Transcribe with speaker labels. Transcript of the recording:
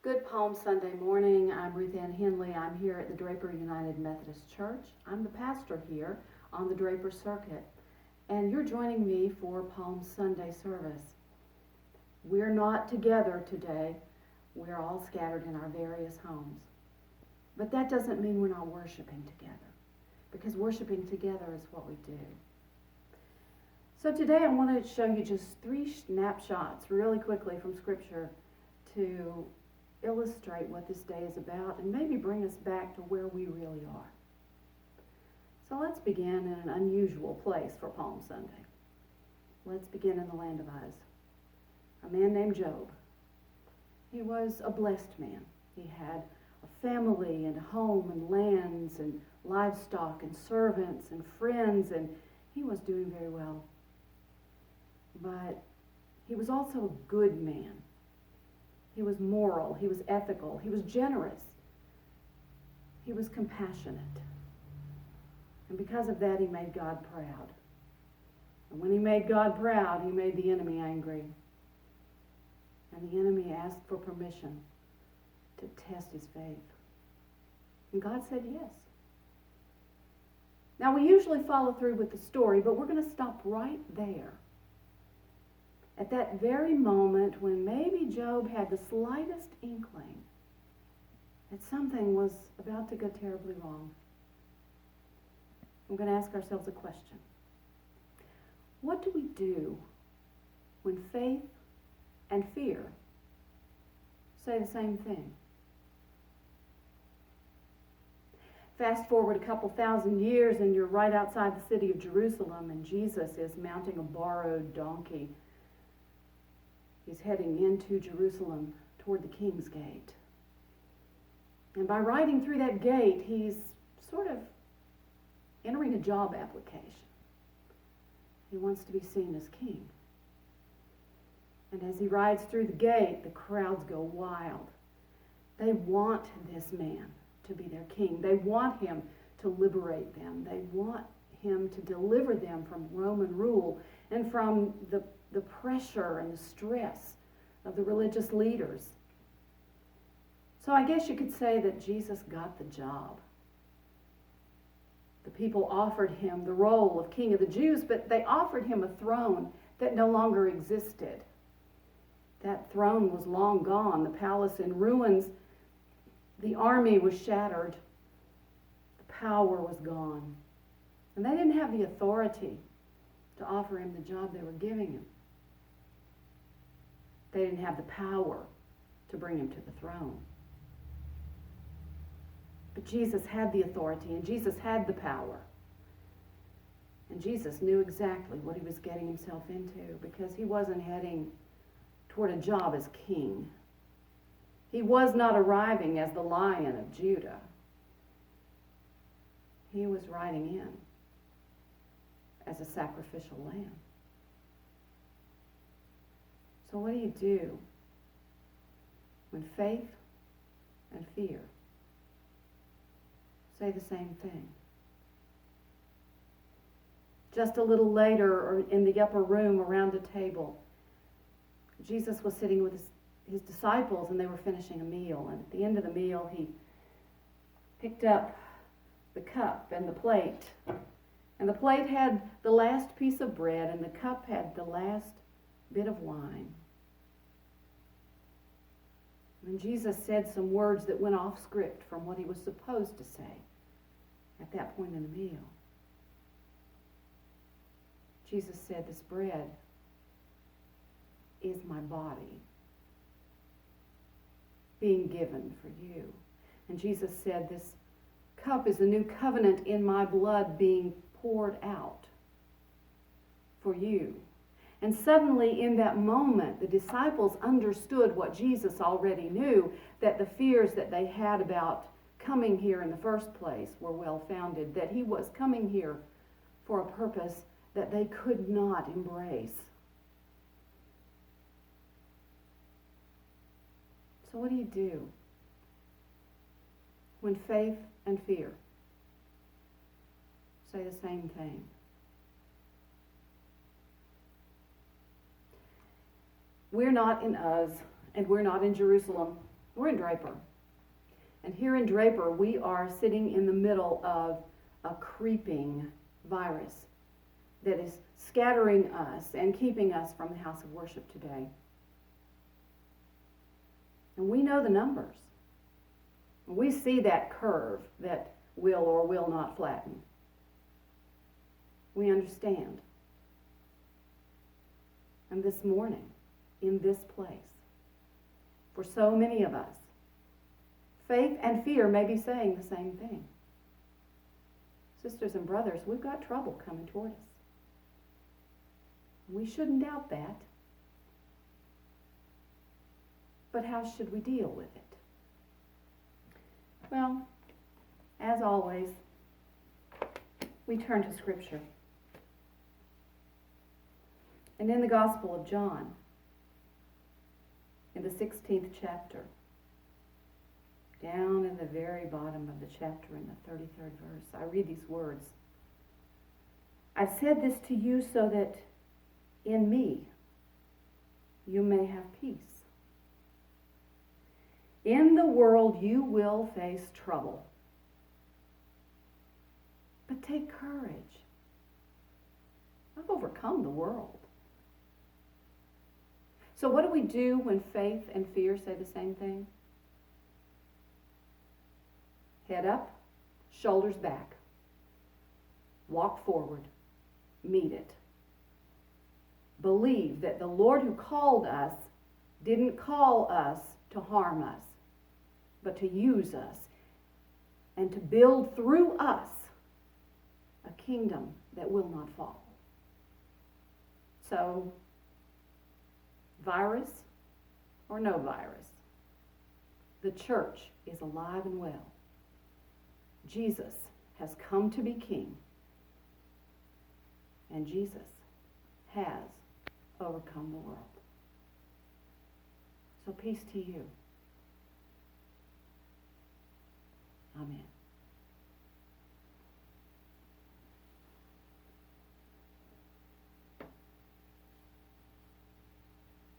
Speaker 1: Good Palm Sunday morning. I'm Ruthanne Henley. I'm here at the Draper United Methodist Church. I'm the pastor here on the Draper Circuit, and you're joining me for Palm Sunday service. We're not together today. We're all scattered in our various homes. But that doesn't mean we're not worshiping together, because worshiping together is what we do. So today I want to show you just 3 snapshots really quickly from Scripture to illustrate what this day is about and maybe bring us back to where we really are. So let's begin in an unusual place for Palm Sunday. Let's begin in the land of Uz. A man named Job. He was a blessed man. He had a family and a home and lands and livestock and servants and friends, and he was doing very well. But he was also a good man. He was moral, he was ethical, he was generous, he was compassionate. And because of that, he made God proud. And when he made God proud, he made the enemy angry. And the enemy asked for permission to test his faith. And God said yes. Now, we usually follow through with the story, but we're going to stop right there. At that very moment when maybe Job had the slightest inkling that something was about to go terribly wrong, we're going to ask ourselves a question. What do we do when faith and fear say the same thing? Fast forward a couple thousand years and you're right outside the city of Jerusalem, and Jesus is mounting a borrowed donkey. He's heading into Jerusalem toward the King's Gate. And by riding through that gate, he's sort of entering a job application. He wants to be seen as king. And as he rides through the gate, the crowds go wild. They want this man to be their king. They want him to liberate them. They want him to deliver them from Roman rule and from the pressure and the stress of the religious leaders. So I guess you could say that Jesus got the job. The people offered him the role of King of the Jews, but they offered him a throne that no longer existed. That throne was long gone, the palace in ruins, the army was shattered, the power was gone. And they didn't have the authority to offer him the job they were giving him. They didn't have the power to bring him to the throne. But Jesus had the authority, and Jesus had the power. And Jesus knew exactly what he was getting himself into, because he wasn't heading toward a job as king. He was not arriving as the Lion of Judah. He was riding in as a sacrificial lamb. So what do you do when faith and fear say the same thing? Just a little later, or in the upper room around a table, Jesus was sitting with his disciples, and they were finishing a meal. And at the end of the meal, he picked up the cup and the plate. And the plate had the last piece of bread, and the cup had the last bit of wine. And Jesus said some words that went off script from what he was supposed to say at that point in the meal. Jesus said, "This bread is my body being given for you." And Jesus said, "This cup is a new covenant in my blood being poured out for you." And suddenly in that moment, the disciples understood what Jesus already knew, that the fears that they had about coming here in the first place were well-founded, that he was coming here for a purpose that they could not embrace. So what do you do when faith and fear say the same thing? We're not in Uz, and we're not in Jerusalem. We're in Draper. And here in Draper, we are sitting in the middle of a creeping virus that is scattering us and keeping us from the house of worship today. And we know the numbers. We see that curve that will or will not flatten. We understand. And this morning, in this place, for so many of us, faith and fear may be saying the same thing. Sisters and brothers, we've got trouble coming toward us. We shouldn't doubt that. But how should we deal with it? Well, as always, we turn to Scripture. And in the Gospel of John, in the 16th chapter, down in the very bottom of the chapter in the 33rd verse, I read these words. I've said this to you so that in me you may have peace. In the world you will face trouble. But take courage. I've overcome the world. So what do we do when faith and fear say the same thing? Head up, shoulders back. Walk forward. Meet it. Believe that the Lord who called us didn't call us to harm us, but to use us and to build through us a kingdom that will not fall. So, virus or no virus, the church is alive and well. Jesus has come to be king, and Jesus has overcome the world. So peace to you. Amen.